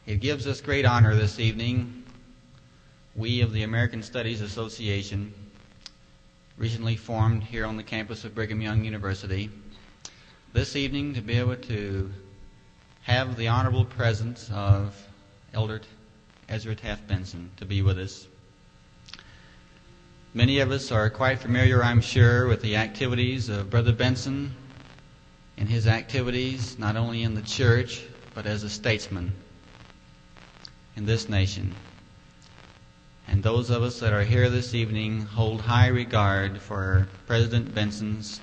It gives us great honor this evening, we of the American Studies Association, recently formed here on the campus of Brigham Young University, this evening to be able to have the honorable presence of Elder Ezra Taft Benson to be with us. Many of us are quite familiar, I'm sure, with the activities of Brother Benson and his activities not only in the church but as a statesman in this nation. And those of us that are here this evening hold high regard for President Benson's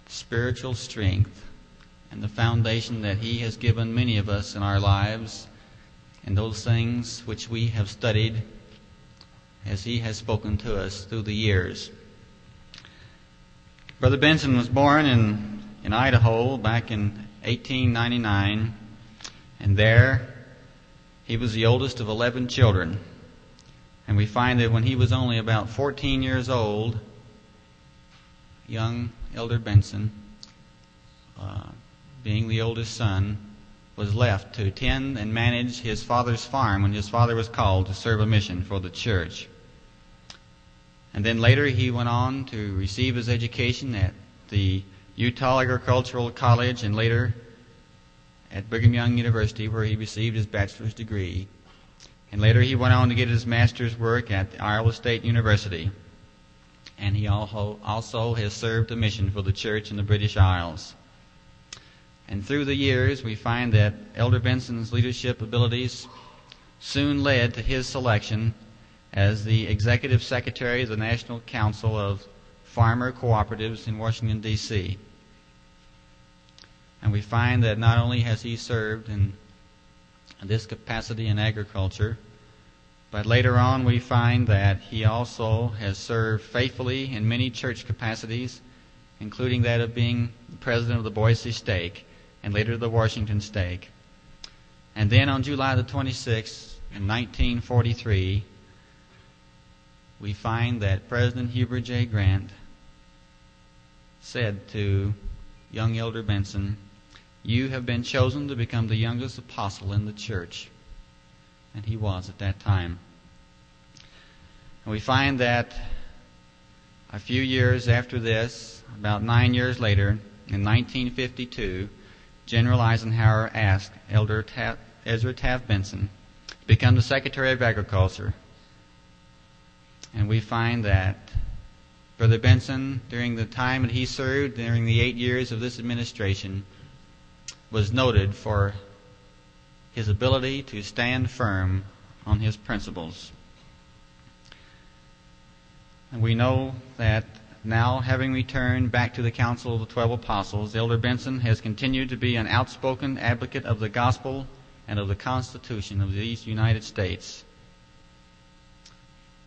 spiritual strength and the foundation that he has given many of us in our lives and those things which we have studied as he has spoken to us through the years. Brother Benson was born in Idaho back in 1899, and there he was the oldest of 11 children. And we find that when he was only about 14 years old, young Elder Benson, being the oldest son, was left to tend and manage his father's farm when his father was called to serve a mission for the church. And then later he went on to receive his education at the Utah Agricultural College and later at Brigham Young University, where he received his bachelor's degree. And later he went on to get his master's work at Iowa State University. And he also has served a mission for the church in the British Isles. And through the years, we find that Elder Benson's leadership abilities soon led to his selection as the Executive Secretary of the National Council of Farmer Cooperatives in Washington, D.C. And we find that not only has he served in this capacity in agriculture, but later on we find that he also has served faithfully in many church capacities, including that of being the president of the Boise Stake and later the Washington Stake. And then on July the 26th in 1943, we find that President Hubert J. Grant said to young Elder Benson, "You have been chosen to become the youngest apostle in the church." And he was at that time. And we find that a few years after this, about 9 years later, in 1952, General Eisenhower asked Elder Ezra Taft Benson to become the Secretary of Agriculture. And we find that Brother Benson, during the time that he served, during the 8 years of this administration, was noted for his ability to stand firm on his principles. And we know that now, having returned back to the Council of the 12 Apostles, Elder Benson has continued to be an outspoken advocate of the gospel and of the Constitution of these United States.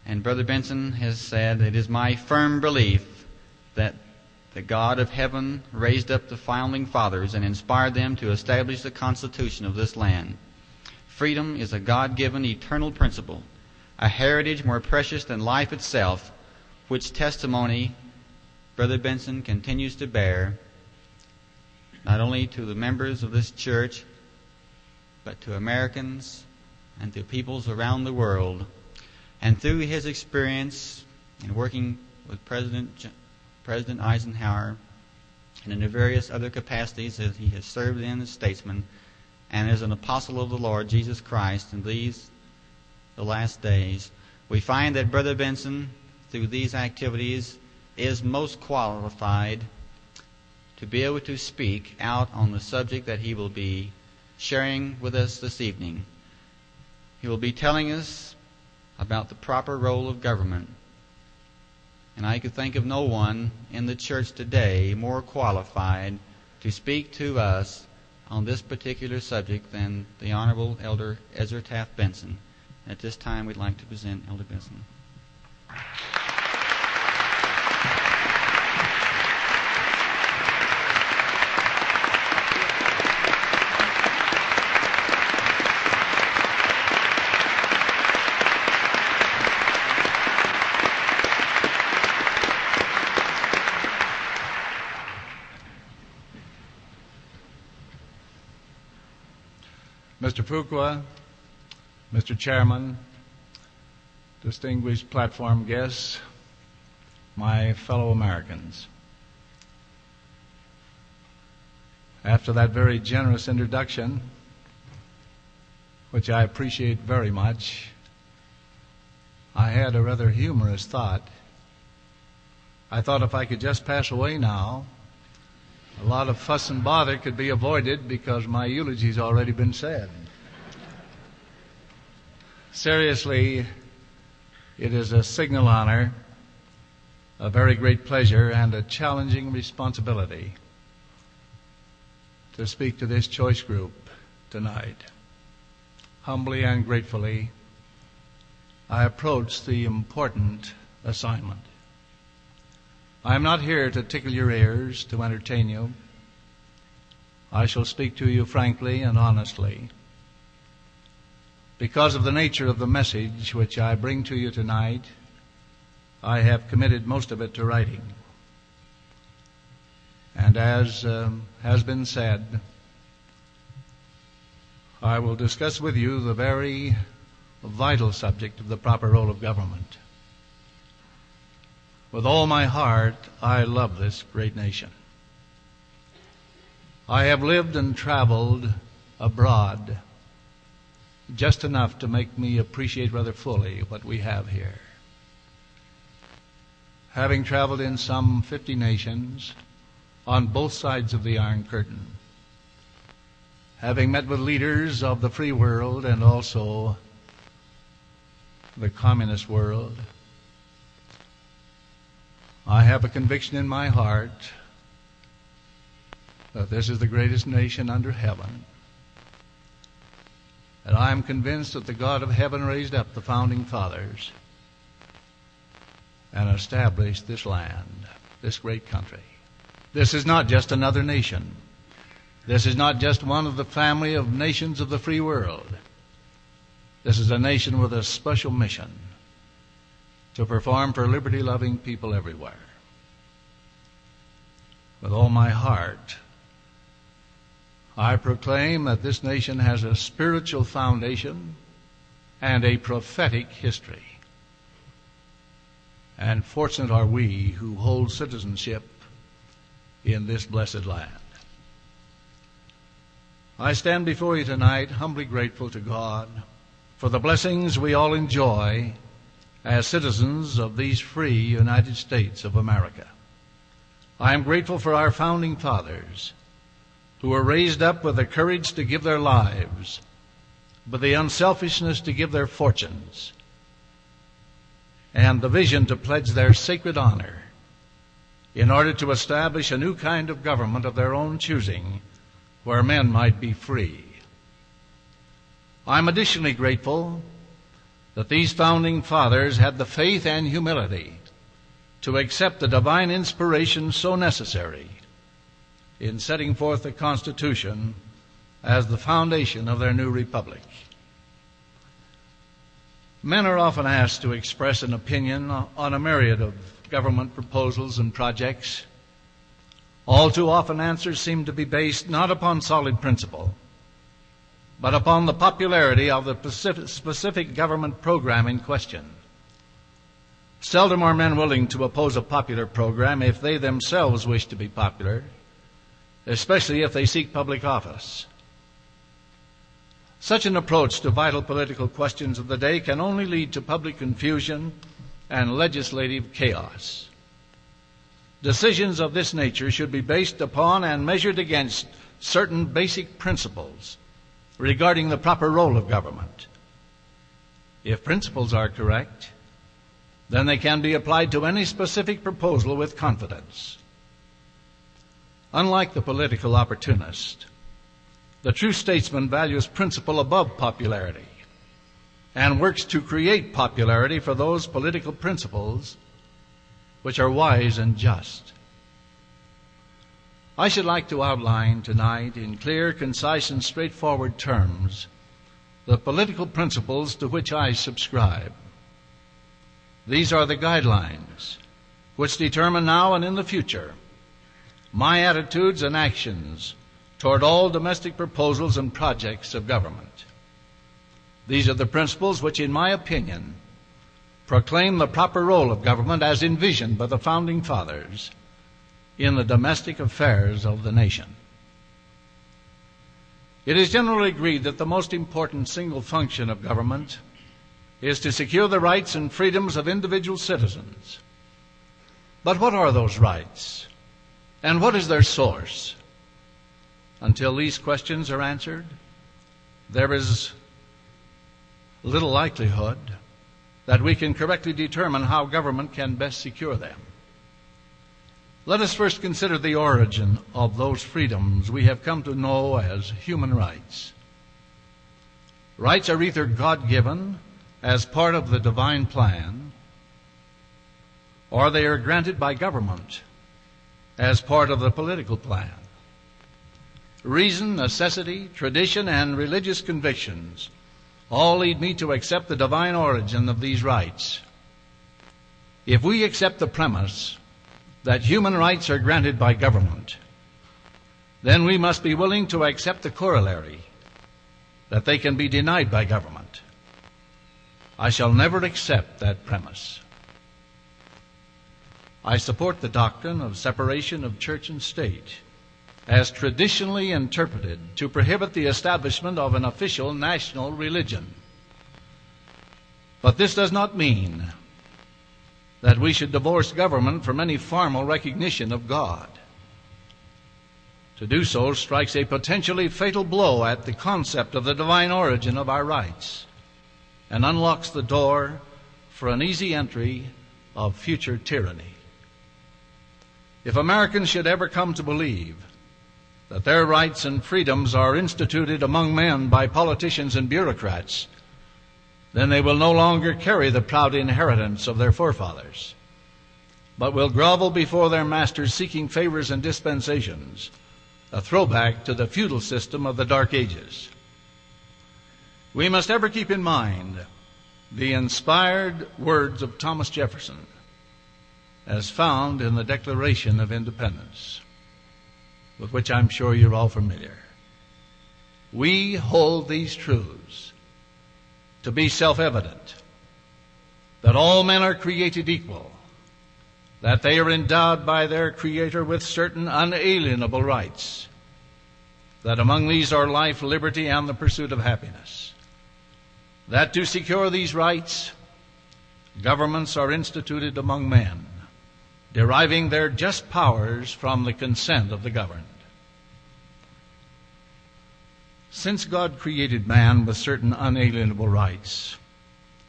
And Brother Benson has said, "It is my firm belief that the God of heaven raised up the founding fathers and inspired them to establish the Constitution of this land. Freedom is a God-given eternal principle, a heritage more precious than life itself, which testimony Brother Benson continues to bear, not only to the members of this church, but to Americans and to peoples around the world." And through his experience in working with President Eisenhower and in the various other capacities that he has served in as statesman and as an apostle of the Lord Jesus Christ in the last days, we find that Brother Benson, through these activities, is most qualified to be able to speak out on the subject that he will be sharing with us this evening. He will be telling us about the proper role of government. And I could think of no one in the church today more qualified to speak to us on this particular subject than the Honorable Elder Ezra Taft Benson. At this time, we'd like to present Elder Benson. Mr. Fuqua, Mr. Chairman, distinguished platform guests, my fellow Americans. After that very generous introduction, which I appreciate very much, I had a rather humorous thought. I thought if I could just pass away now, a lot of fuss and bother could be avoided because my eulogy's already been said. Seriously, it is a signal honor, a very great pleasure, and a challenging responsibility to speak to this choice group tonight. Humbly and gratefully, I approach the important assignment. I am not here to tickle your ears, to entertain you. I shall speak to you frankly and honestly. Because of the nature of the message which I bring to you tonight, I have committed most of it to writing. And as has been said, I will discuss with you the very vital subject of the proper role of government. With all my heart, I love this great nation. I have lived and traveled abroad just enough to make me appreciate rather fully what we have here. Having traveled in some 50 nations on both sides of the Iron Curtain, having met with leaders of the free world and also the communist world, I have a conviction in my heart that this is the greatest nation under heaven. And I am convinced that the God of heaven raised up the founding fathers and established this land, this great country. This is not just another nation. This is not just one of the family of nations of the free world. This is a nation with a special mission to perform for liberty-loving people everywhere. With all my heart, I proclaim that this nation has a spiritual foundation and a prophetic history. And fortunate are we who hold citizenship in this blessed land. I stand before you tonight humbly grateful to God for the blessings we all enjoy as citizens of these free United States of America. I am grateful for our founding fathers who were raised up with the courage to give their lives, with the unselfishness to give their fortunes, and the vision to pledge their sacred honor in order to establish a new kind of government of their own choosing where men might be free. I'm additionally grateful that these founding fathers had the faith and humility to accept the divine inspiration so necessary in setting forth the Constitution as the foundation of their new republic. Men are often asked to express an opinion on a myriad of government proposals and projects. All too often answers seem to be based not upon solid principle, but upon the popularity of the specific government program in question. Seldom are men willing to oppose a popular program if they themselves wish to be popular, especially if they seek public office. Such an approach to vital political questions of the day can only lead to public confusion and legislative chaos. Decisions of this nature should be based upon and measured against certain basic principles regarding the proper role of government. If principles are correct, then they can be applied to any specific proposal with confidence. Unlike the political opportunist, the true statesman values principle above popularity and works to create popularity for those political principles which are wise and just. I should like to outline tonight in clear, concise, and straightforward terms the political principles to which I subscribe. These are the guidelines which determine now and in the future my attitudes and actions toward all domestic proposals and projects of government. These are the principles which, in my opinion, proclaim the proper role of government as envisioned by the Founding Fathers in the domestic affairs of the nation. It is generally agreed that the most important single function of government is to secure the rights and freedoms of individual citizens. But what are those rights? And what is their source? Until these questions are answered, there is little likelihood that we can correctly determine how government can best secure them. Let us first consider the origin of those freedoms we have come to know as human rights. Rights are either God-given as part of the divine plan, or they are granted by government as part of the political plan. Reason, necessity, tradition, and religious convictions all lead me to accept the divine origin of these rights. If we accept the premise that human rights are granted by government, then we must be willing to accept the corollary that they can be denied by government. I shall never accept that premise. I support the doctrine of separation of church and state as traditionally interpreted to prohibit the establishment of an official national religion. But this does not mean that we should divorce government from any formal recognition of God. To do so strikes a potentially fatal blow at the concept of the divine origin of our rights and unlocks the door for an easy entry of future tyranny. If Americans should ever come to believe that their rights and freedoms are instituted among men by politicians and bureaucrats, then they will no longer carry the proud inheritance of their forefathers, but will grovel before their masters seeking favors and dispensations, a throwback to the feudal system of the Dark Ages. We must ever keep in mind the inspired words of Thomas Jefferson as found in the Declaration of Independence, with which I'm sure you're all familiar. We hold these truths to be self-evident, that all men are created equal, that they are endowed by their Creator with certain unalienable rights, that among these are life, liberty, and the pursuit of happiness, that to secure these rights, governments are instituted among men, deriving their just powers from the consent of the governed. Since God created man with certain unalienable rights,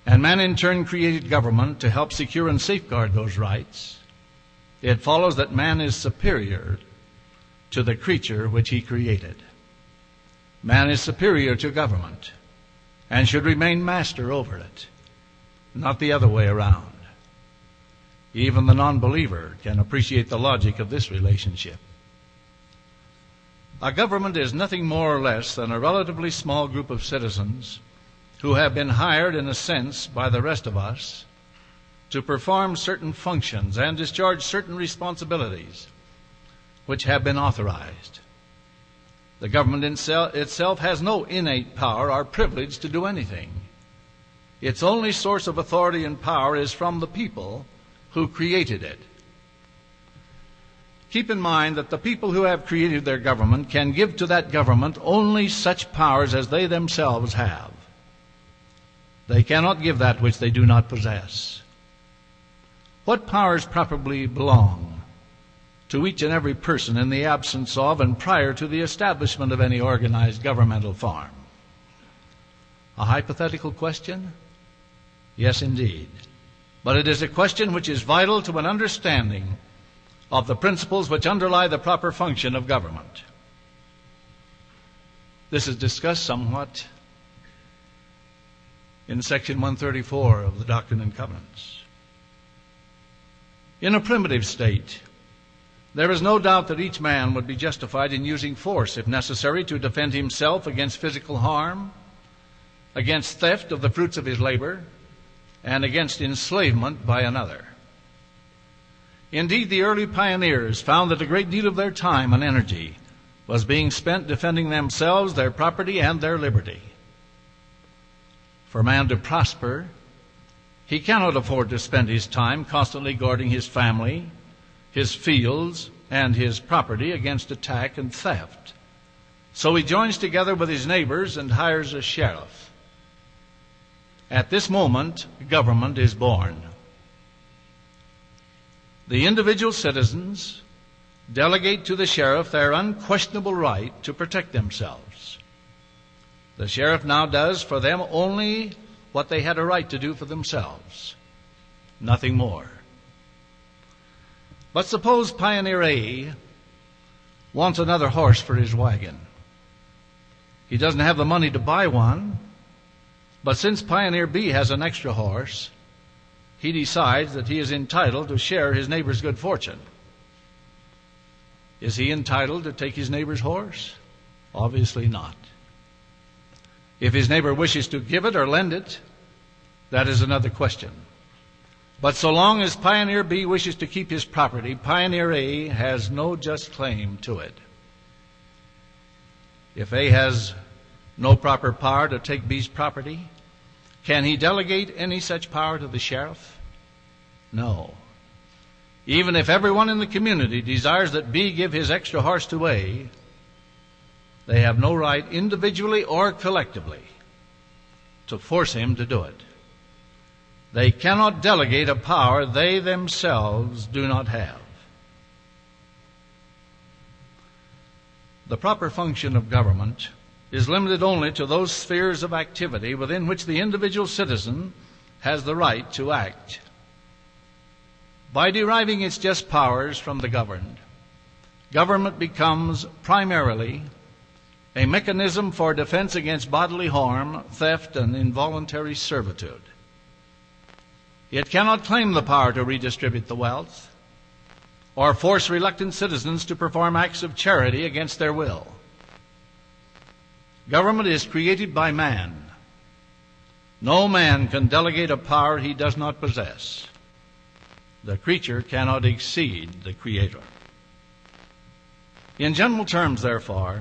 and man in turn created government to help secure and safeguard those rights, it follows that man is superior to the creature which he created. Man is superior to government and should remain master over it, not the other way around. Even the non-believer can appreciate the logic of this relationship. A government is nothing more or less than a relatively small group of citizens who have been hired, in a sense, by the rest of us to perform certain functions and discharge certain responsibilities which have been authorized. The government itself has no innate power or privilege to do anything. Its only source of authority and power is from the people who created it. Keep in mind that the people who have created their government can give to that government only such powers as they themselves have. They cannot give that which they do not possess. What powers properly belong to each and every person in the absence of and prior to the establishment of any organized governmental form? A hypothetical question? Yes, indeed. But it is a question which is vital to an understanding of the principles which underlie the proper function of government. This is discussed somewhat in section 134 of the Doctrine and Covenants. In a primitive state, there is no doubt that each man would be justified in using force, if necessary, to defend himself against physical harm, against theft of the fruits of his labor, and against enslavement by another. Indeed, the early pioneers found that a great deal of their time and energy was being spent defending themselves, their property, and their liberty. For man to prosper, he cannot afford to spend his time constantly guarding his family, his fields, and his property against attack and theft. So he joins together with his neighbors and hires a sheriff. At this moment, government is born. The individual citizens delegate to the sheriff their unquestionable right to protect themselves. The sheriff now does for them only what they had a right to do for themselves, nothing more. But suppose Pioneer A wants another horse for his wagon. He doesn't have the money to buy one, but since Pioneer B has an extra horse, he decides that he is entitled to share his neighbor's good fortune. Is he entitled to take his neighbor's horse? Obviously not. If his neighbor wishes to give it or lend it, that is another question. But so long as Pioneer B wishes to keep his property, Pioneer A has no just claim to it. If A has no proper power to take B's property, can he delegate any such power to the sheriff? No. Even if everyone in the community desires that B give his extra horse to A, they have no right individually or collectively to force him to do it. They cannot delegate a power they themselves do not have. The proper function of government is limited only to those spheres of activity within which the individual citizen has the right to act. By deriving its just powers from the governed, government becomes primarily a mechanism for defense against bodily harm, theft, and involuntary servitude. It cannot claim the power to redistribute the wealth or force reluctant citizens to perform acts of charity against their will. Government is created by man. No man can delegate a power he does not possess. The creature cannot exceed the Creator. In general terms, therefore,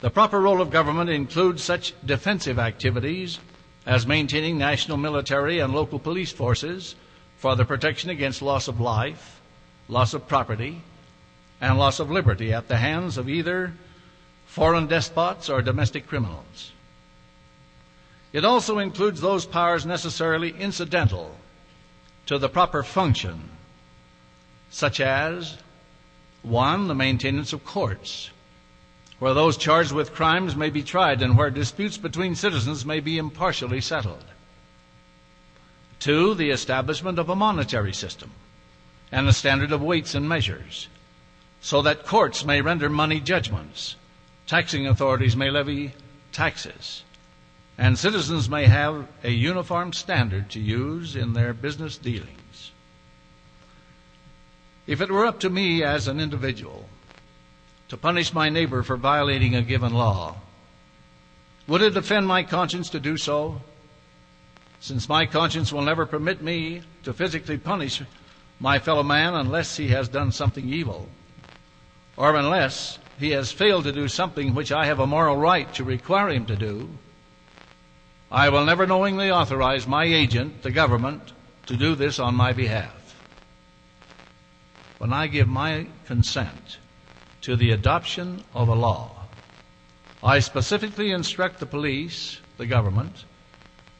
the proper role of government includes such defensive activities as maintaining national military and local police forces for the protection against loss of life, loss of property, and loss of liberty at the hands of either foreign despots or domestic criminals. It also includes those powers necessarily incidental to the proper function, such as 1. The maintenance of courts, where those charged with crimes may be tried and where disputes between citizens may be impartially settled. 2. The establishment of a monetary system and a standard of weights and measures, so that courts may render money judgments, taxing authorities may levy taxes, and citizens may have a uniform standard to use in their business dealings. If it were up to me as an individual to punish my neighbor for violating a given law, would it offend my conscience to do so? Since my conscience will never permit me to physically punish my fellow man unless he has done something evil, or unless he has failed to do something which I have a moral right to require him to do, I will never knowingly authorize my agent, the government, to do this on my behalf. When I give my consent to the adoption of a law, I specifically instruct the police, the government,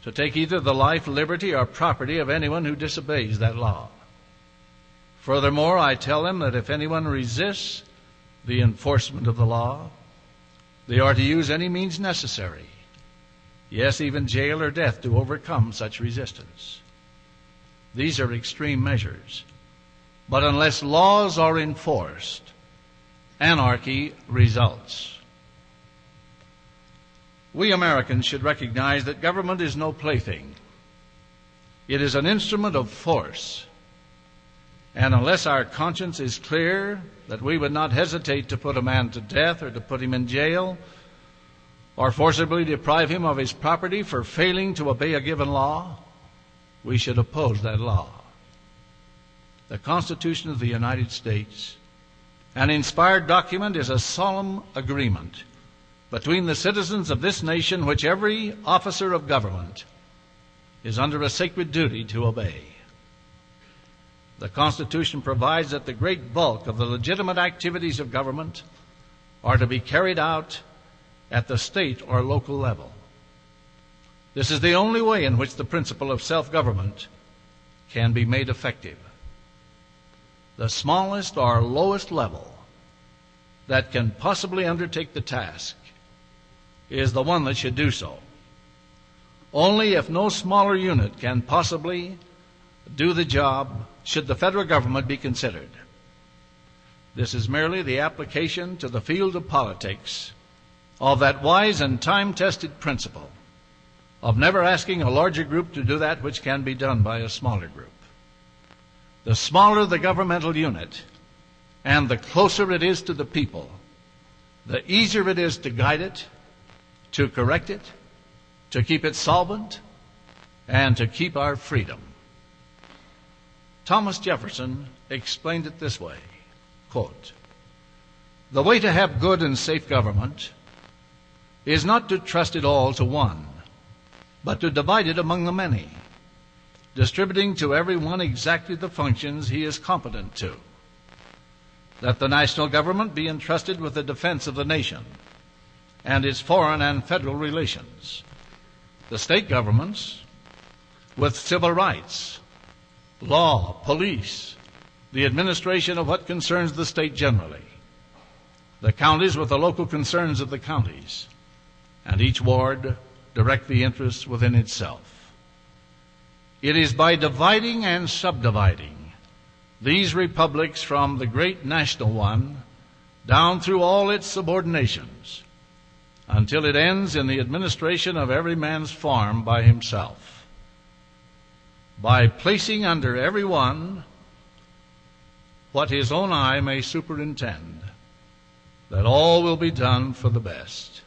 to take either the life, liberty, or property of anyone who disobeys that law. Furthermore, I tell them that if anyone resists the enforcement of the law, they are to use any means necessary, yes, even jail or death, to overcome such resistance. These are extreme measures, but unless laws are enforced, anarchy results. We Americans should recognize that government is no plaything. It is an instrument of force. And unless our conscience is clear that we would not hesitate to put a man to death or to put him in jail or forcibly deprive him of his property for failing to obey a given law, we should oppose that law. The Constitution of the United States, an inspired document, is a solemn agreement between the citizens of this nation which every officer of government is under a sacred duty to obey. The Constitution provides that the great bulk of the legitimate activities of government are to be carried out at the state or local level. This is the only way in which the principle of self-government can be made effective. The smallest or lowest level that can possibly undertake the task is the one that should do so. Only if no smaller unit can possibly do the job should the federal government be considered. This is merely the application to the field of politics of that wise and time-tested principle of never asking a larger group to do that which can be done by a smaller group. The smaller the governmental unit and the closer it is to the people, the easier it is to guide it, to correct it, to keep it solvent, and to keep our freedom. Thomas Jefferson explained it this way, quote, "The way to have good and safe government is not to trust it all to one, but to divide it among the many, distributing to every one exactly the functions he is competent to. Let the national government be entrusted with the defense of the nation and its foreign and federal relations, the state governments with civil rights, law, police, the administration of what concerns the state generally, the counties with the local concerns of the counties, and each ward direct the interests within itself. It is by dividing and subdividing these republics from the great national one down through all its subordinations until it ends in the administration of every man's farm by himself, by placing under every one what his own eye may superintend, that all will be done for the best.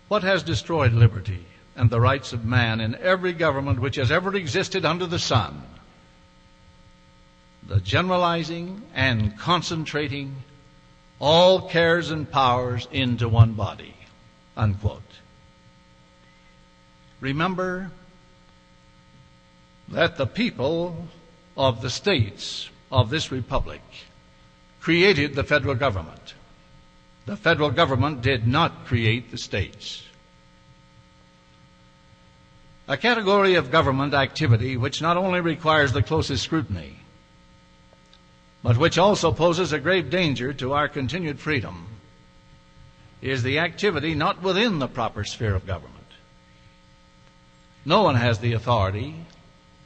What has destroyed liberty and the rights of man in every government which has ever existed under the sun? The generalizing and concentrating all cares and powers into one body." Unquote. Remember that the people of the states of this republic created the federal government. The federal government did not create the states. A category of government activity which not only requires the closest scrutiny, but which also poses a grave danger to our continued freedom, is the activity not within the proper sphere of government. No one has the authority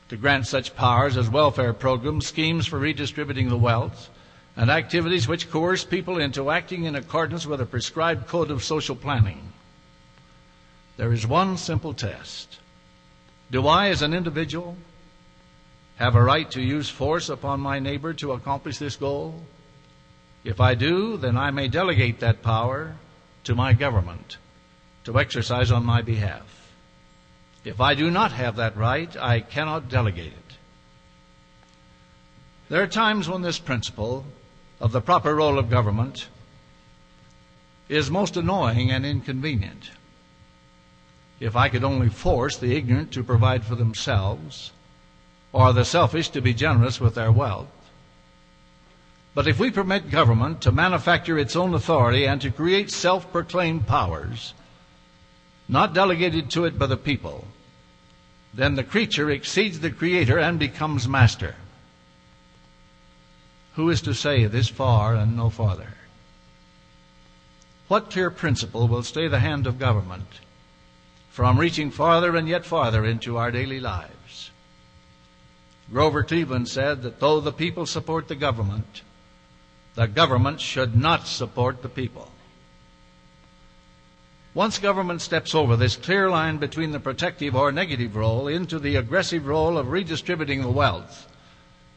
to grant such powers as welfare programs, schemes for redistributing the wealth, and activities which coerce people into acting in accordance with a prescribed code of social planning. There is one simple test. Do I, as an individual, have a right to use force upon my neighbor to accomplish this goal? If I do, then I may delegate that power to my government to exercise on my behalf. If I do not have that right, I cannot delegate it. There are times when this principle of the proper role of government is most annoying and inconvenient. If I could only force the ignorant to provide for themselves, or the selfish to be generous with their wealth. But if we permit government to manufacture its own authority and to create self-proclaimed powers, not delegated to it by the people, then the creature exceeds the creator and becomes master. Who is to say this far and no farther? What clear principle will stay the hand of government from reaching farther and yet farther into our daily lives? Grover Cleveland said that though the people support the government should not support the people. Once government steps over this clear line between the protective or negative role into the aggressive role of redistributing the wealth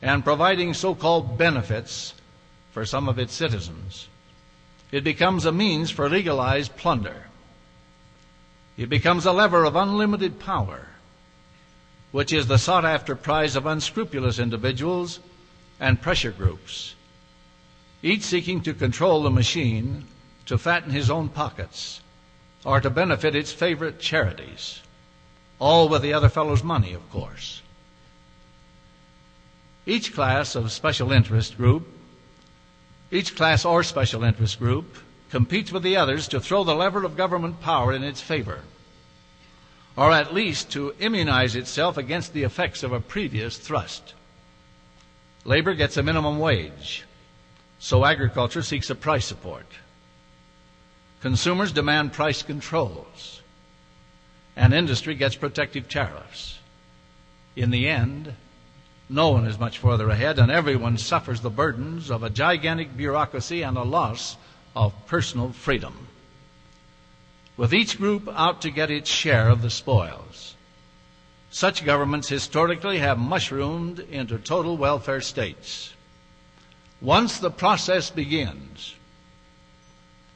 and providing so-called benefits for some of its citizens, it becomes a means for legalized plunder. It becomes a lever of unlimited power, which is the sought-after prize of unscrupulous individuals and pressure groups, each seeking to control the machine to fatten his own pockets or to benefit its favorite charities. all with the other fellow's money, of course. Each class or special interest group competes with the others to throw the lever of government power in its favor, or at least to immunize itself against the effects of a previous thrust. Labor gets a minimum wage, so agriculture seeks a price support. Consumers demand price controls, and industry gets protective tariffs. In the end, no one is much further ahead, and everyone suffers the burdens of a gigantic bureaucracy and a loss of personal freedom, with each group out to get its share of the spoils. Such governments historically have mushroomed into total welfare states. Once the process begins,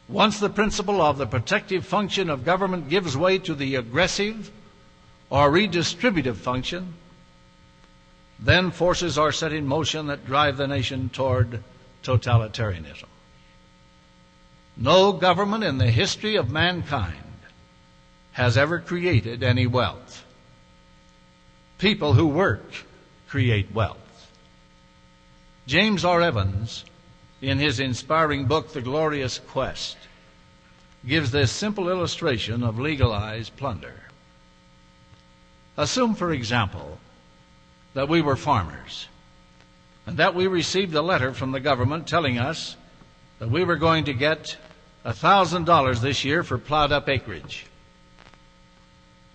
once the principle of the protective function of government gives way to the aggressive or redistributive function, then forces are set in motion that drive the nation toward totalitarianism. No government in the history of mankind has ever created any wealth. People who work create wealth. James R. Evans, in his inspiring book, The Glorious Quest, gives this simple illustration of legalized plunder. Assume, for example, that we were farmers and that we received a letter from the government telling us that we were going to get $1,000 this year for plowed up acreage.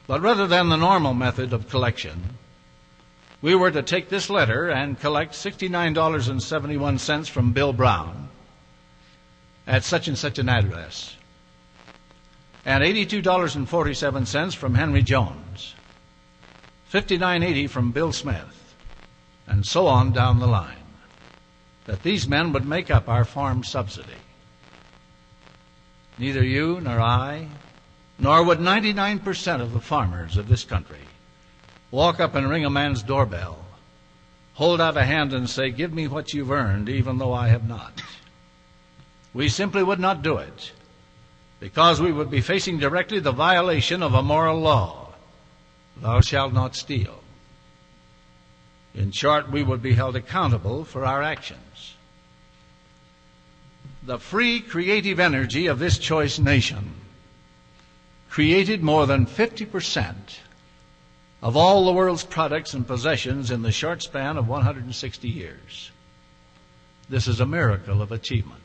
But rather than the normal method of collection, we were to take this letter and collect $69.71 from Bill Brown at such and such an address, and $82.47 from Henry Jones, $59.80 from Bill Smith, and so on down the line, that these men would make up our farm subsidy. Neither you nor I, nor would 99% of the farmers of this country walk up and ring a man's doorbell, hold out a hand and say, "Give me what you've earned, even though I have not." We simply would not do it, because we would be facing directly the violation of a moral law: thou shalt not steal. In short, we would be held accountable for our actions. The free creative energy of this choice nation created more than 50% of all the world's products and possessions in the short span of 160 years. This is a miracle of achievement.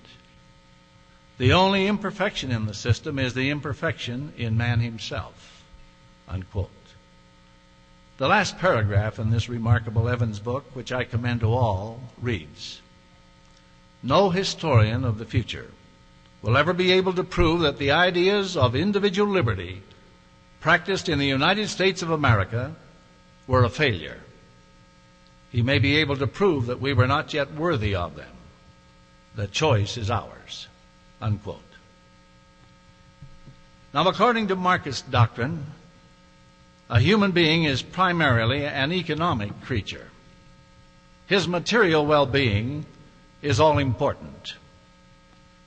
The only imperfection in the system is the imperfection in man himself. Unquote. The last paragraph in this remarkable Evans book, which I commend to all, reads, "No historian of the future will ever be able to prove that the ideas of individual liberty practiced in the United States of America were a failure. He may be able to prove that we were not yet worthy of them. The choice is ours." Unquote. Now, according to Marxist doctrine, a human being is primarily an economic creature. His material well-being is all important.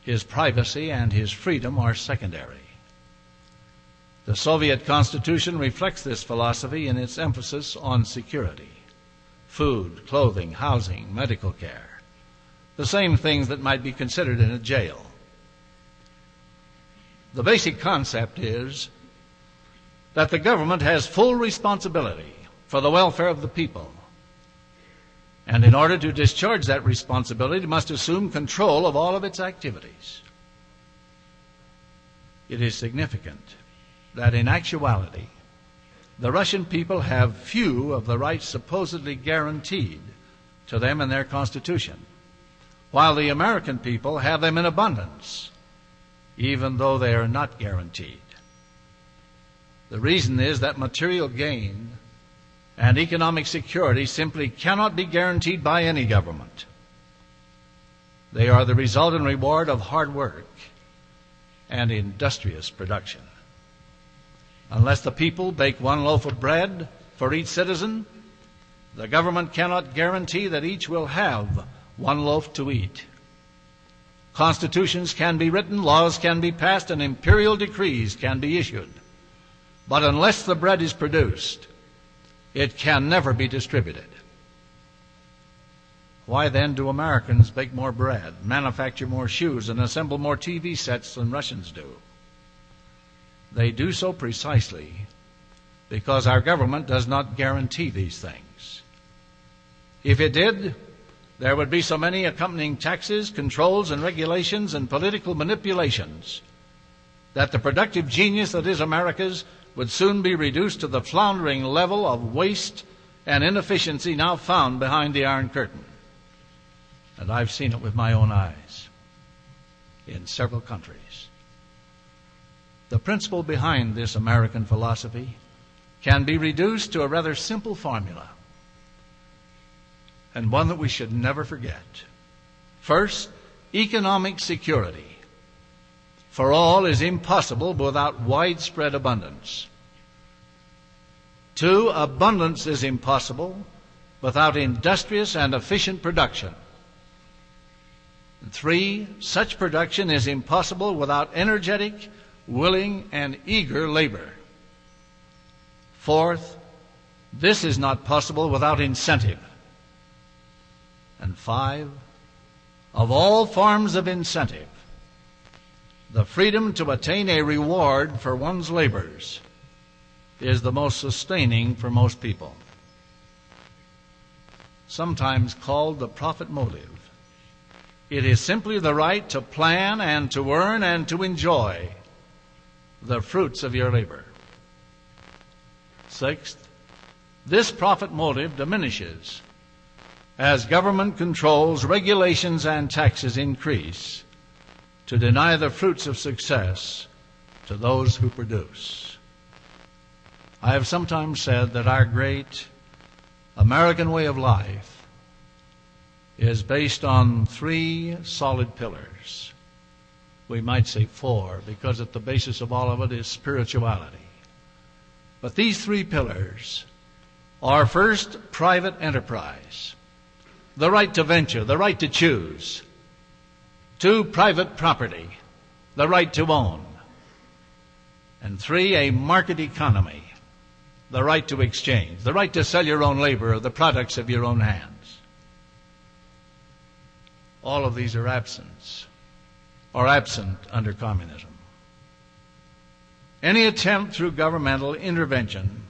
His privacy and his freedom are secondary. The Soviet Constitution reflects this philosophy in its emphasis on security: food, clothing, housing, medical care, the same things that might be considered in a jail. The basic concept is that the government has full responsibility for the welfare of the people, and in order to discharge that responsibility, must assume control of all of its activities. It is significant that in actuality, the Russian people have few of the rights supposedly guaranteed to them in their constitution, while the American people have them in abundance, even though they are not guaranteed. The reason is that material gain and economic security simply cannot be guaranteed by any government. They are the result and reward of hard work and industrious production. Unless the people bake one loaf of bread for each citizen, the government cannot guarantee that each will have one loaf to eat. Constitutions can be written, laws can be passed, and imperial decrees can be issued. But unless the bread is produced, it can never be distributed. Why then do Americans bake more bread, manufacture more shoes, and assemble more TV sets than Russians do? They do so precisely because our government does not guarantee these things. If it did, there would be so many accompanying taxes, controls, and regulations and political manipulations that the productive genius that is America's would soon be reduced to the floundering level of waste and inefficiency now found behind the Iron Curtain. And I've seen it with my own eyes in several countries. The principle behind this American philosophy can be reduced to a rather simple formula, and one that we should never forget. First, economic security for all is impossible without widespread abundance. Two, abundance is impossible without industrious and efficient production. And three, such production is impossible without energetic, willing, and eager labor. Fourth, this is not possible without incentive. And five, of all forms of incentive, the freedom to attain a reward for one's labors is the most sustaining for most people. Sometimes called the profit motive, it is simply the right to plan and to earn and to enjoy the fruits of your labor. Sixth, this profit motive diminishes as government controls, regulations, and taxes increase to deny the fruits of success to those who produce. I have sometimes said that our great American way of life is based on three solid pillars. We might say four, because at the basis of all of it is spirituality. But these three pillars are: first, private enterprise, the right to venture, the right to choose. Two, private property, the right to own. And three, a market economy, the right to exchange, the right to sell your own labor or the products of your own hands. All of these are absent under communism. Any attempt through governmental intervention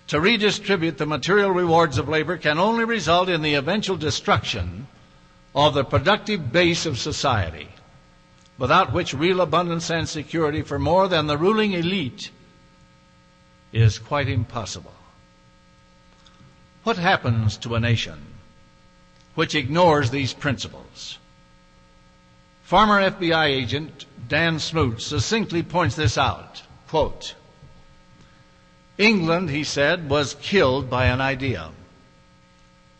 to redistribute the material rewards of labor can only result in the eventual destruction of the productive base of society, without which real abundance and security for more than the ruling elite is quite impossible. What happens to a nation which ignores these principles? Former FBI agent Dan Smoot succinctly points this out. Quote, England, he said, was killed by an idea.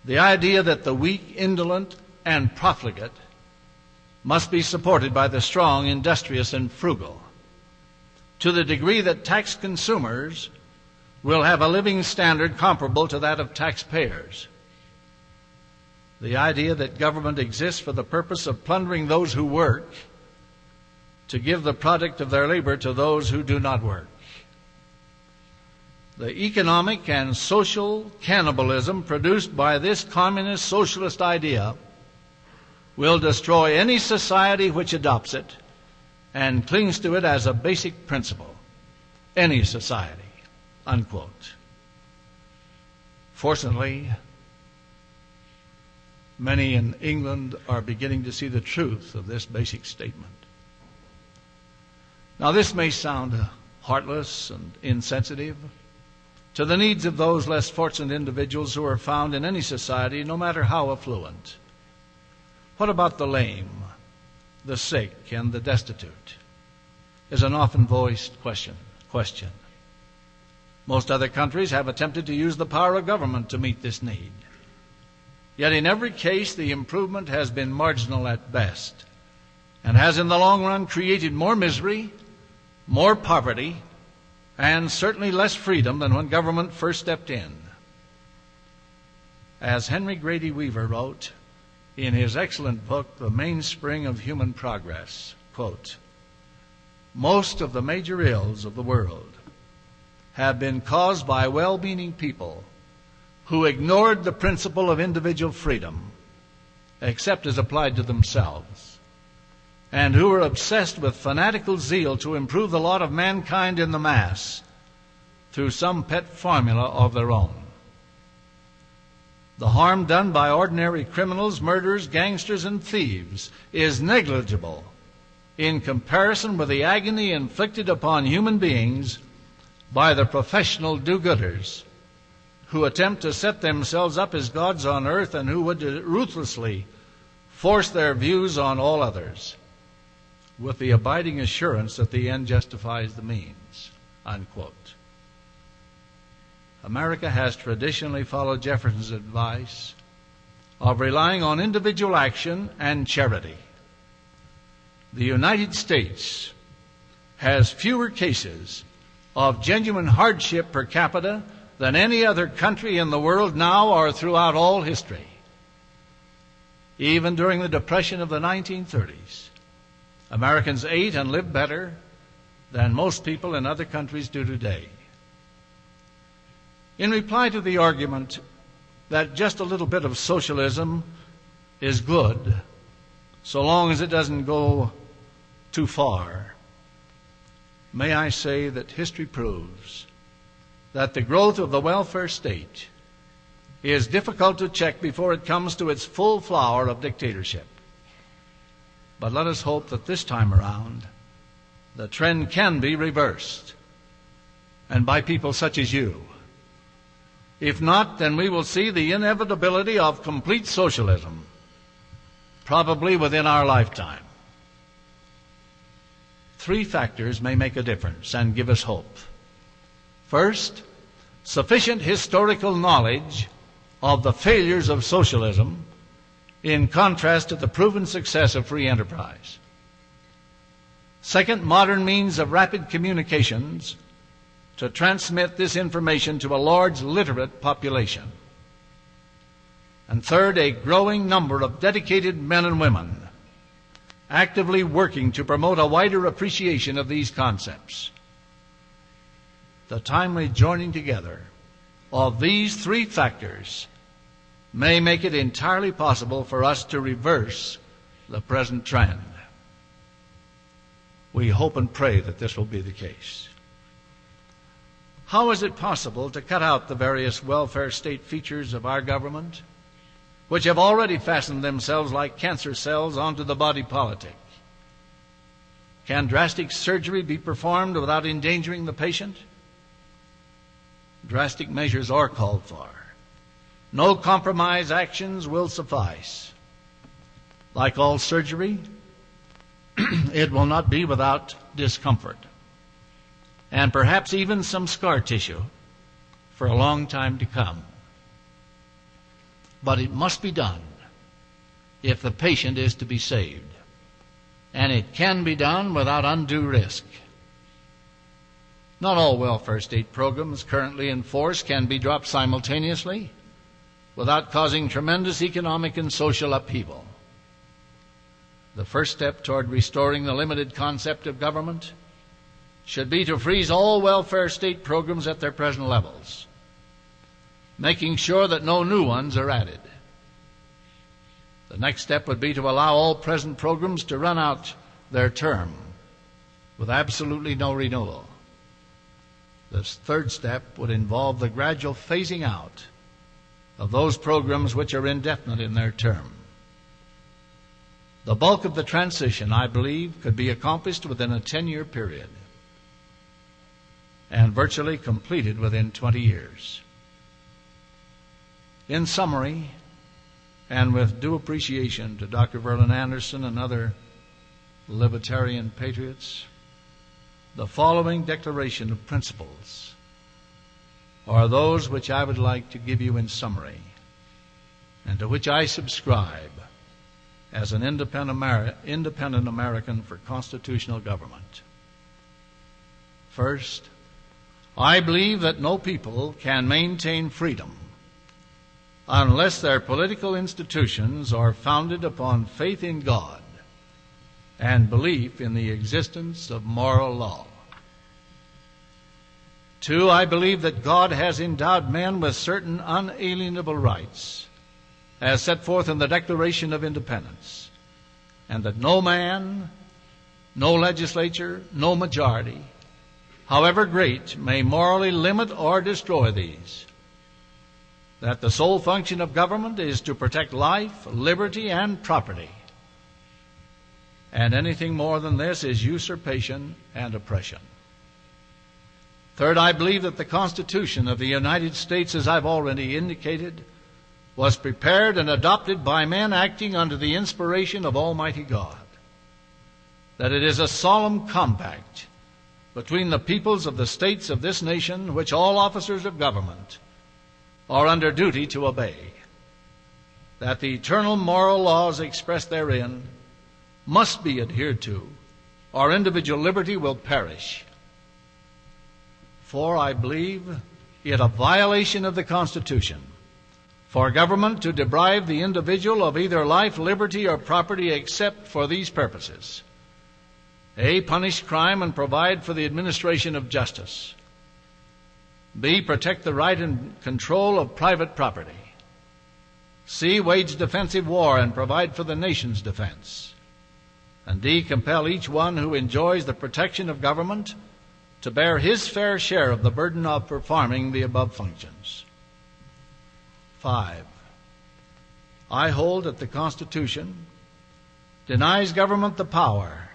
The idea that the weak, indolent, and profligate must be supported by the strong, industrious, and frugal, to the degree that tax consumers will have a living standard comparable to that of taxpayers. The idea that government exists for the purpose of plundering those who work to give the product of their labor to those who do not work. The economic and social cannibalism produced by this communist socialist idea will destroy any society which adopts it and clings to it as a basic principle. Any society, unquote. Fortunately, many in England are beginning to see the truth of this basic statement. Now, this may sound heartless and insensitive to the needs of those less fortunate individuals who are found in any society, no matter how affluent. What about the lame, the sick, and the destitute? Is an often voiced question. Most other countries have attempted to use the power of government to meet this need. Yet in every case, the improvement has been marginal at best, and has in the long run created more misery, more poverty, and certainly less freedom than when government first stepped in. As Henry Grady Weaver wrote in his excellent book, The Mainspring of Human Progress, quote, most of the major ills of the world have been caused by well-meaning people who ignored the principle of individual freedom, except as applied to themselves, and who were obsessed with fanatical zeal to improve the lot of mankind in the mass through some pet formula of their own. The harm done by ordinary criminals, murderers, gangsters, and thieves is negligible in comparison with the agony inflicted upon human beings by the professional do-gooders who attempt to set themselves up as gods on earth and who would ruthlessly force their views on all others with the abiding assurance that the end justifies the means, unquote. America has traditionally followed Jefferson's advice of relying on individual action and charity. The United States has fewer cases of genuine hardship per capita than any other country in the world now or throughout all history. Even during the Depression of the 1930s, Americans ate and lived better than most people in other countries do today. In reply to the argument that just a little bit of socialism is good, so long as it doesn't go too far, may I say that history proves that the growth of the welfare state is difficult to check before it comes to its full flower of dictatorship. But let us hope that this time around the trend can be reversed, and by people such as you. If not, then we will see the inevitability of complete socialism, probably within our lifetime. 3 factors may make a difference and give us hope. First, sufficient historical knowledge of the failures of socialism in contrast to the proven success of free enterprise. Second, modern means of rapid communications to transmit this information to a large literate population. And third, a growing number of dedicated men and women actively working to promote a wider appreciation of these concepts. The timely joining together of these 3 factors may make it entirely possible for us to reverse the present trend. We hope and pray that this will be the case. How is it possible to cut out the various welfare state features of our government, which have already fastened themselves like cancer cells onto the body politic? Can drastic surgery be performed without endangering the patient? Drastic measures are called for. No compromise actions will suffice. Like all surgery, it will not be without discomfort, and perhaps even some scar tissue for a long time to come. But it must be done if the patient is to be saved, and it can be done without undue risk. Not all welfare state programs currently in force can be dropped simultaneously without causing tremendous economic and social upheaval. The first step toward restoring the limited concept of government should be to freeze all welfare state programs at their present levels, making sure that no new ones are added. The next step would be to allow all present programs to run out their term with absolutely no renewal. This third step would involve the gradual phasing out of those programs which are indefinite in their term. The bulk of the transition, I believe, could be accomplished within a 10-year period and virtually completed within 20 years. In summary, and with due appreciation to Dr. Verlin Anderson and other libertarian patriots, the following declaration of principles are those which I would like to give you in summary, and to which I subscribe as an independent American for constitutional government. First, I believe that no people can maintain freedom unless their political institutions are founded upon faith in God and belief in the existence of moral law. 2, I believe that God has endowed men with certain unalienable rights, as set forth in the Declaration of Independence, and that no man, no legislature, no majority, however great, may morally limit or destroy these. That the sole function of government is to protect life, liberty, and property. And anything more than this is usurpation and oppression. 3rd, I believe that the Constitution of the United States, as I've already indicated, was prepared and adopted by men acting under the inspiration of Almighty God. That it is a solemn compact between the peoples of the states of this nation, which all officers of government are under duty to obey. That the eternal moral laws expressed therein must be adhered to, or individual liberty will perish. 4, I believe it a violation of the Constitution for government to deprive the individual of either life, liberty, or property except for these purposes: A, punish crime and provide for the administration of justice. B, protect the right and control of private property. C, wage defensive war and provide for the nation's defense. And D, compel each one who enjoys the protection of government to bear his fair share of the burden of performing the above functions. 5, I hold that the Constitution denies government the power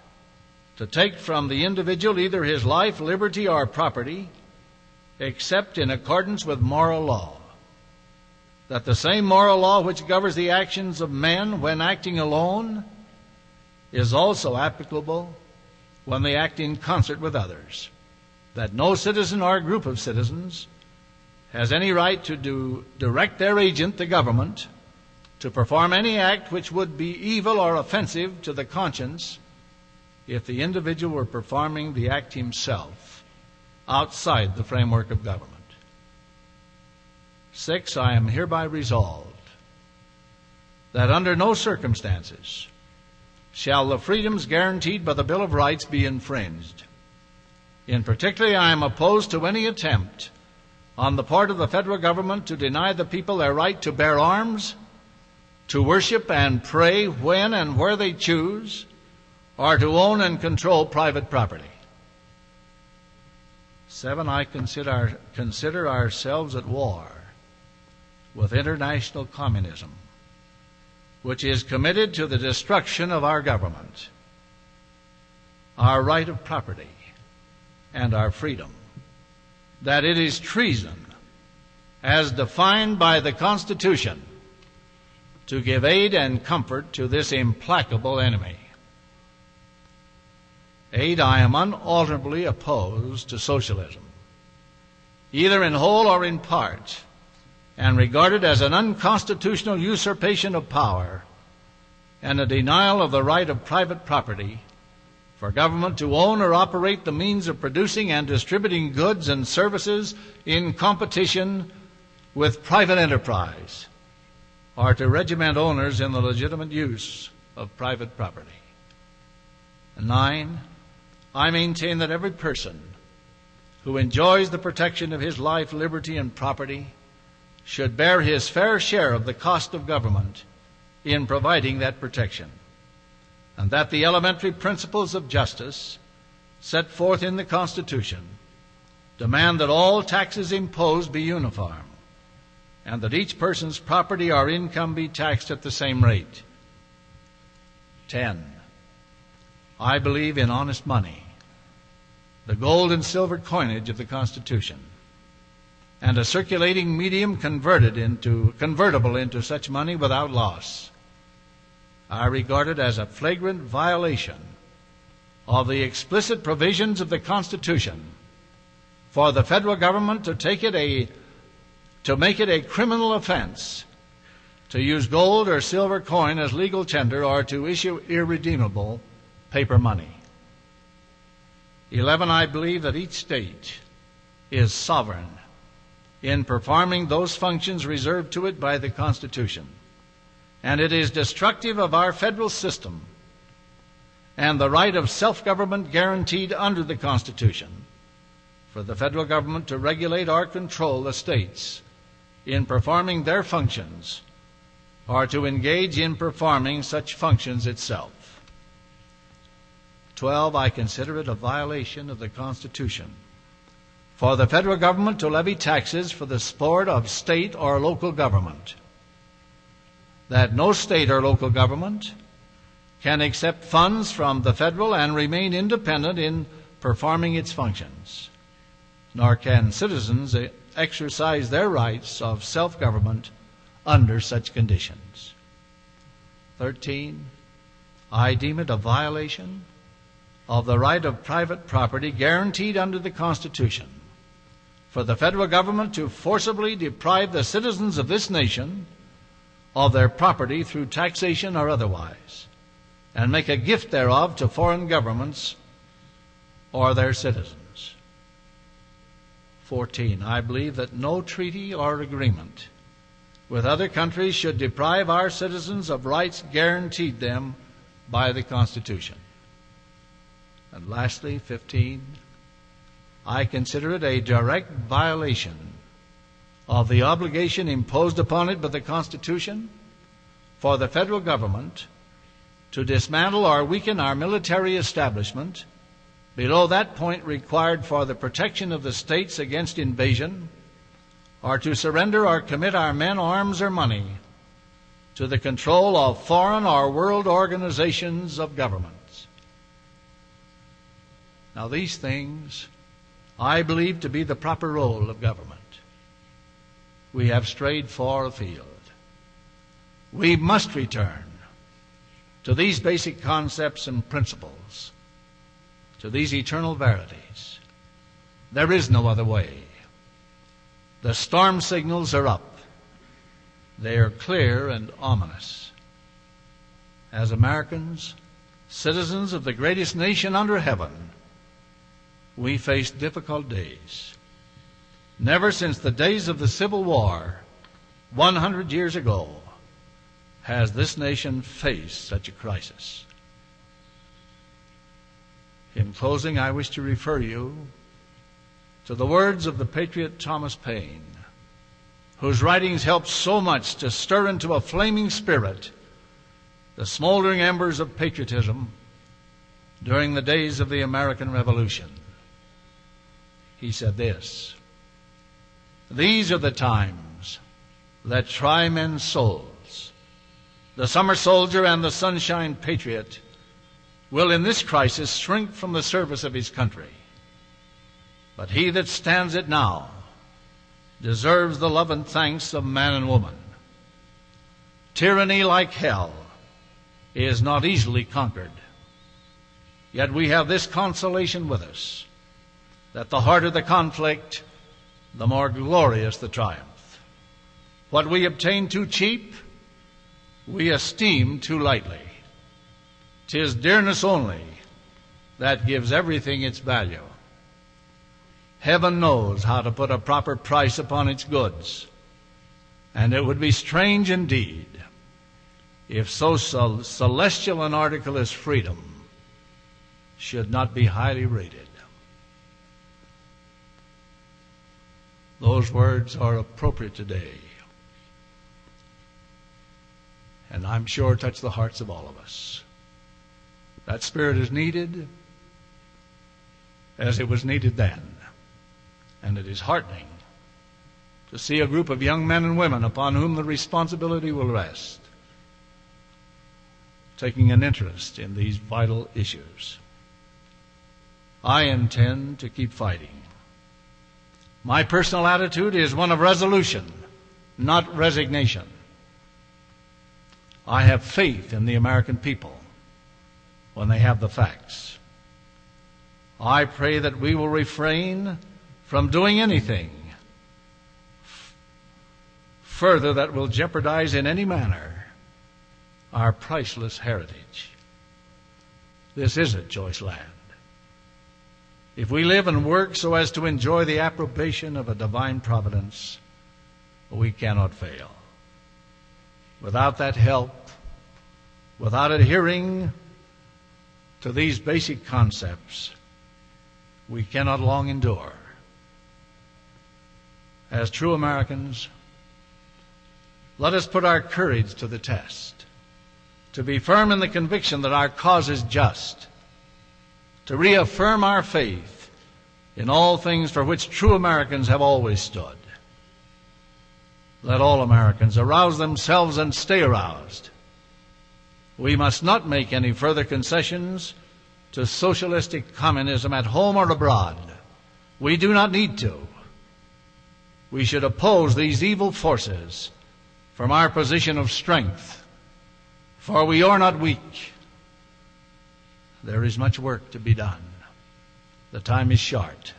to take from the individual either his life, liberty, or property, except in accordance with moral law. That the same moral law which governs the actions of men when acting alone is also applicable when they act in concert with others. That no citizen or group of citizens has any right to direct their agent, the government, to perform any act which would be evil or offensive to the conscience if the individual were performing the act himself outside the framework of government. 6, I am hereby resolved that under no circumstances shall the freedoms guaranteed by the Bill of Rights be infringed. In particular, I am opposed to any attempt on the part of the federal government to deny the people their right to bear arms, to worship and pray when and where they choose, or to own and control private property. 7, I consider ourselves at war with international communism, which is committed to the destruction of our government, our right of property, and our freedom. That it is treason, as defined by the Constitution, to give aid and comfort to this implacable enemy. 8, I am unalterably opposed to socialism, either in whole or in part, and regarded as an unconstitutional usurpation of power and a denial of the right of private property for government to own or operate the means of producing and distributing goods and services in competition with private enterprise, or to regiment owners in the legitimate use of private property. 9, I maintain that every person who enjoys the protection of his life, liberty, and property should bear his fair share of the cost of government in providing that protection, and that the elementary principles of justice set forth in the Constitution demand that all taxes imposed be uniform, and that each person's property or income be taxed at the same rate. 10, I believe in honest money, the gold and silver coinage of the Constitution, and a circulating medium convertible into such money without loss. I regard it as a flagrant violation of the explicit provisions of the Constitution for the federal government to make it a criminal offense to use gold or silver coin as legal tender or to issue irredeemable paper money. 11, I believe that each state is sovereign in performing those functions reserved to it by the Constitution, and it is destructive of our federal system and the right of self-government guaranteed under the Constitution for the federal government to regulate or control the states in performing their functions or to engage in performing such functions itself. 12, I consider it a violation of the Constitution for the federal government to levy taxes for the support of state or local government, that no state or local government can accept funds from the federal and remain independent in performing its functions, nor can citizens exercise their rights of self-government under such conditions. 13, I deem it a violation of the right of private property guaranteed under the Constitution for the federal government to forcibly deprive the citizens of this nation of their property through taxation or otherwise, and make a gift thereof to foreign governments or their citizens. 14, I believe that no treaty or agreement with other countries should deprive our citizens of rights guaranteed them by the Constitution. And lastly, 15, I consider it a direct violation of the obligation imposed upon it by the Constitution for the federal government to dismantle or weaken our military establishment below that point required for the protection of the states against invasion, or to surrender or commit our men, arms, or money to the control of foreign or world organizations of governments. Now, these things I believe to be the proper role of government. We have strayed far afield. We must return to these basic concepts and principles, to these eternal verities. There is no other way. The storm signals are up. They are clear and ominous. As Americans, citizens of the greatest nation under heaven, we face difficult days. Never since the days of the Civil War, 100 years ago, has this nation faced such a crisis. In closing, I wish to refer you to the words of the patriot Thomas Paine, whose writings helped so much to stir into a flaming spirit the smoldering embers of patriotism during the days of the American Revolution. He said this: "These are the times that try men's souls. The summer soldier and the sunshine patriot will in this crisis shrink from the service of his country. But he that stands it now deserves the love and thanks of man and woman. Tyranny, like hell, is not easily conquered. Yet we have this consolation with us, that the harder the conflict, the more glorious the triumph. What we obtain too cheap, we esteem too lightly. 'Tis dearness only that gives everything its value. Heaven knows how to put a proper price upon its goods, and it would be strange indeed if so celestial an article as freedom should not be highly rated." Those words are appropriate today, and I'm sure touch the hearts of all of us. That spirit is needed as it was needed then, and it is heartening to see a group of young men and women upon whom the responsibility will rest taking an interest in these vital issues. I intend to keep fighting. My personal attitude is one of resolution, not resignation. I have faith in the American people when they have the facts. I pray that we will refrain from doing anything further that will jeopardize in any manner our priceless heritage. This is a choice land. If we live and work so as to enjoy the approbation of a divine providence, we cannot fail. Without that help, without adhering to these basic concepts, we cannot long endure. As true Americans, let us put our courage to the test, to be firm in the conviction that our cause is just, to reaffirm our faith in all things for which true Americans have always stood. Let all Americans arouse themselves and stay aroused. We must not make any further concessions to socialistic communism at home or abroad. We do not need to. We should oppose these evil forces from our position of strength, for we are not weak. There is much work to be done. The time is short.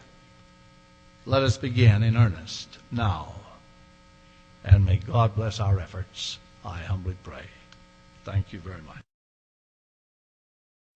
Let us begin in earnest now. And may God bless our efforts, I humbly pray. Thank you very much.